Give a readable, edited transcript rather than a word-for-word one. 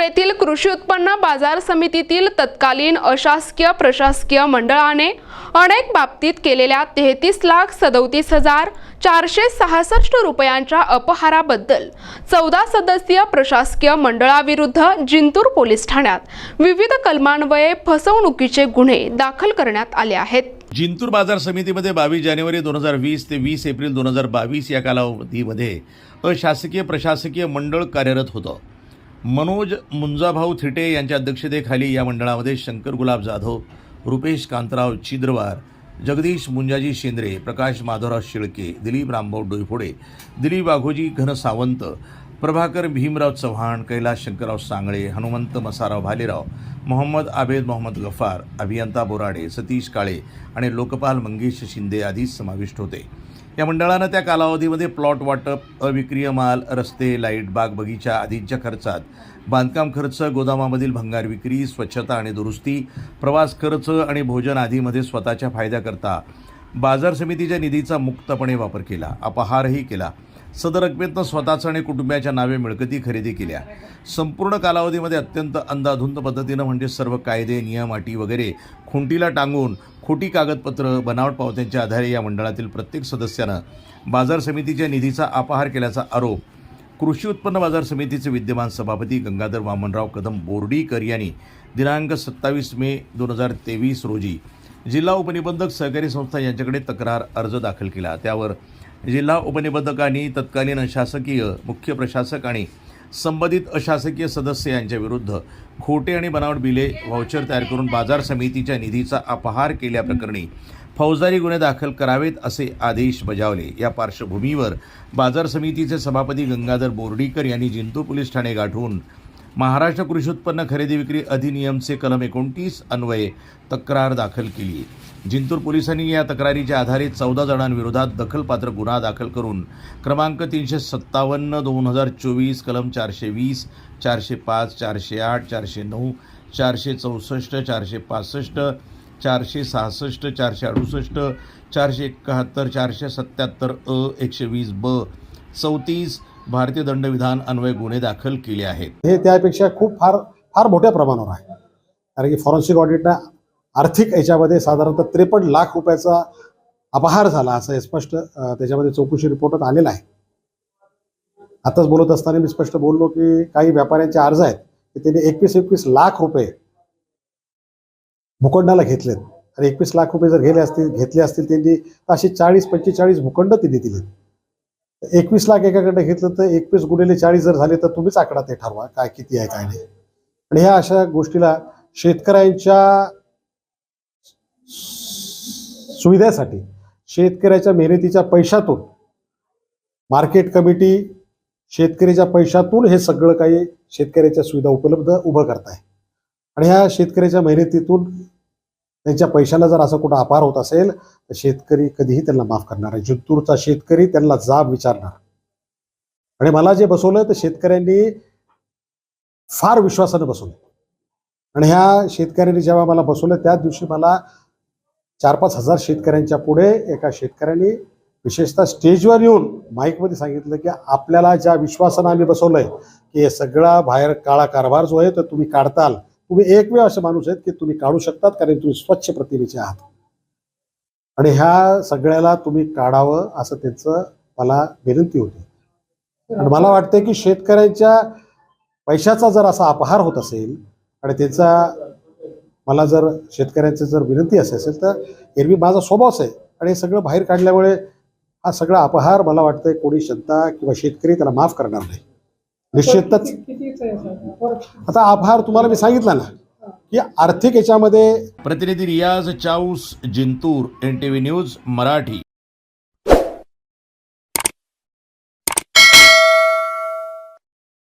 येथील कृषी उत्पन्न बाजार समितीतील तत्कालीन अशासकीय प्रशासकीय मंडळाने अनेक बाबतीत केलेल्या 33,37,466 रुपयांच्या अपहाराबद्दल 14 सदस्यीय प्रशासकीय मंडळाविरुद्ध जिंतूर पोलीस ठाण्यात विविध कलमान्वये फसवणुकीचे गुन्हे दाखल करण्यात आले आहेत। जिंतूर बाजार समितीमध्ये 22 जानेवारी 2020 ते 20 एप्रिल 2022 या कालावधीमध्ये अशासकीय प्रशासकीय मंडळ कार्यरत होतं। मनोज मुंजाभाऊ थिटे यांच्या अध्यक्षतेखाली या मंडळामध्ये शंकर गुलाब जाधव, रुपेश कांतराव चिद्रवार, जगदीश मुंजाजी शेंद्रे, प्रकाश माधवराव शेळके, दिलीप रामभाऊ डोईफोडे, दिलीप वाघोजी घन सावंत, प्रभाकर भीमराव चव्हाण, कैलास शंकरराव सांगळे, हनुमंत मसाराव भालेराव, मोहम्मद आबेद मोहम्मद गफार, अभियंता बोराडे, सतीश काळे आणि लोकपाल मंगेश शिंदे आदी समाविष्ट होते। या मंडळानं त्या कालावधीमध्ये प्लॉट वाटप, अविक्रिय माल, रस्ते, लाईट, बाग बगीचा आदींच्या खर्चात, बांधकाम खर्च, गोदामामधील भंगार विक्री, स्वच्छता आणि दुरुस्ती, प्रवास खर्च आणि भोजन आदीमध्ये स्वतःच्या फायद्याकरता बाजार समितीच्या निधीचा मुक्तपणे वापर केला, अपहारही केला। सदर रकमेतनं स्वतःचं आणि कुटुंबाच्या नावे मिळकती खरेदी केल्या। संपूर्ण कालावधीमध्ये अत्यंत अंधाधुंद पद्धतीनं म्हणजे सर्व कायदे, नियम, अटी वगैरे खुंटीला टांगून खोटी कागदपत्र, बनावट पावत्यांच्या आधारे या मंडळातील प्रत्येक सदस्यानं बाजार समितीच्या निधीचा अपहार केल्याचा आरोप कृषी उत्पन्न बाजार समितीचे विद्यमान सभापती गंगाधर वामनराव कदम बोर्डीकर यांनी दिनांक 27 मे 2023 रोजी जिल्हा उपनिबंधक सहकारी संस्था यांच्याकडे तक्रार अर्ज दाखल केला। त्यावर जिल्हा उपनिबंधकांनी तत्कालीन अशासकीय मुख्य प्रशासक आणि संबंधित अशासकीय सदस्य यांच्या विरुद्ध खोटे आणि बनावट बिले, व्हाउचर तयार करून बाजार समितीच्या निधीचा अपहार केल्याप्रकरणी फौजदारी गुन्हे दाखल करावेत असे आदेश बजावले। या पार्श्वभूमीवर बाजार समितीचे सभापती गंगाधर बोर्डीकर यांनी जिंतूर पोलीस ठाणे गाठून महाराष्ट्र कृषी उत्पन्न खरेदी विक्री अधिनियमचे कलम 29 अन्वये तक्रार दाखल केली। जिंतूर पोलिसांनी या तक्रारीच्या आधारे 14 जणांविरोधात दखलपात्र गुन्हा दाखल करून क्रमांक 357/2024 कलम 420, 405, 408, 409, 464, 465, 466, 468, 471, 477 120 ब 34 भारतीय दंडविधान अन्वय गुन्हे दाखल केले आहेत। हे त्यापेक्षा खूप फार मोठ्या प्रमाणावर आहे, कारण की फॉरेन्सिक ऑडिटना आर्थिक याच्यामध्ये साधारणतः 53 लाख रुपयाचा अपहार झाला असं हे स्पष्ट त्याच्यामध्ये चौकशी रिपोर्टात आलेला आहे। आताच बोलत असताना मी स्पष्ट बोललो की काही व्यापाऱ्यांचे अर्ज आहेत की त्यांनी 21 लाख रुपये भूखंडाला घेतलेत आणि 21 लाख रुपये जर घेतले असतील त्यांनी तर असे 40-45 भूखंड त्यांनी दिलेत। 21 लाख एकाकडे घेतलं तर 21 गुणिले 40 जर झाले तर तुम्हीच आकडा ते ठरवा काय किती आहे काय नाही। आणि ह्या अशा गोष्टीला शेतकऱ्यांच्या सुविधेसाठी, शेतकऱ्याच्या मेहनतीच्या पैशातून, मार्केट कमिटी शेतकऱ्याच्या पैशातून हे सगळं काही शेतकऱ्याच्या सुविधा उपलब्ध उभं करत आहे। आणि ह्या शेतकऱ्याच्या मेहनतीतून त्यांच्या पैशाला जर असं कुठं अपहार होत असेल तर शेतकरी कधीही त्यांना माफ करणार आहे। जिंतूरचा शेतकरी त्यांना जाब विचारणार। आणि मला जे बसवलं तर शेतकऱ्यांनी फार विश्वासानं बसवलं आणि ह्या शेतकऱ्यांनी जेव्हा मला बसवलं त्या दिवशी मला 4-5 हजार शेतकऱ्यांच्या पुढे एका शेतकऱ्यांनी विशेषतः स्टेजवर येऊन माईकमध्ये सांगितलं की आपल्याला ज्या विश्वासानं आम्ही बसवलंय की हे सगळा बाहेर काळा कारभार जो आहे तर तुम्ही काढताल, तुम्ही एकमेव असे माणूस आहेत की तुम्ही काढू शकतात कारण तुम्ही स्वच्छ प्रतिमेचे आहात आणि ह्या सगळ्याला तुम्ही काढावं असं त्यांचं मला विनंती होती। आणि मला वाटतं की शेतकऱ्यांच्या पैशाचा जर असा अपहार होत असेल आणि त्याचा मला जर शेतकऱ्यांची जर विनंती असेल तर एरवी माझा स्वभावच आहे आणि हे सगळं बाहेर काढल्यामुळे हा सगळा अपहार मला वाटतंय कोणी जनता किंवा शेतकरी त्याला माफ करणार नाही निश्चितच। आता अपहार तुम्हाला मी सांगितलं ना की आर्थिक याच्यामध्ये। प्रतिनिधी रियाज चाऊस, जिंतूर, NTV न्यूज मराठी।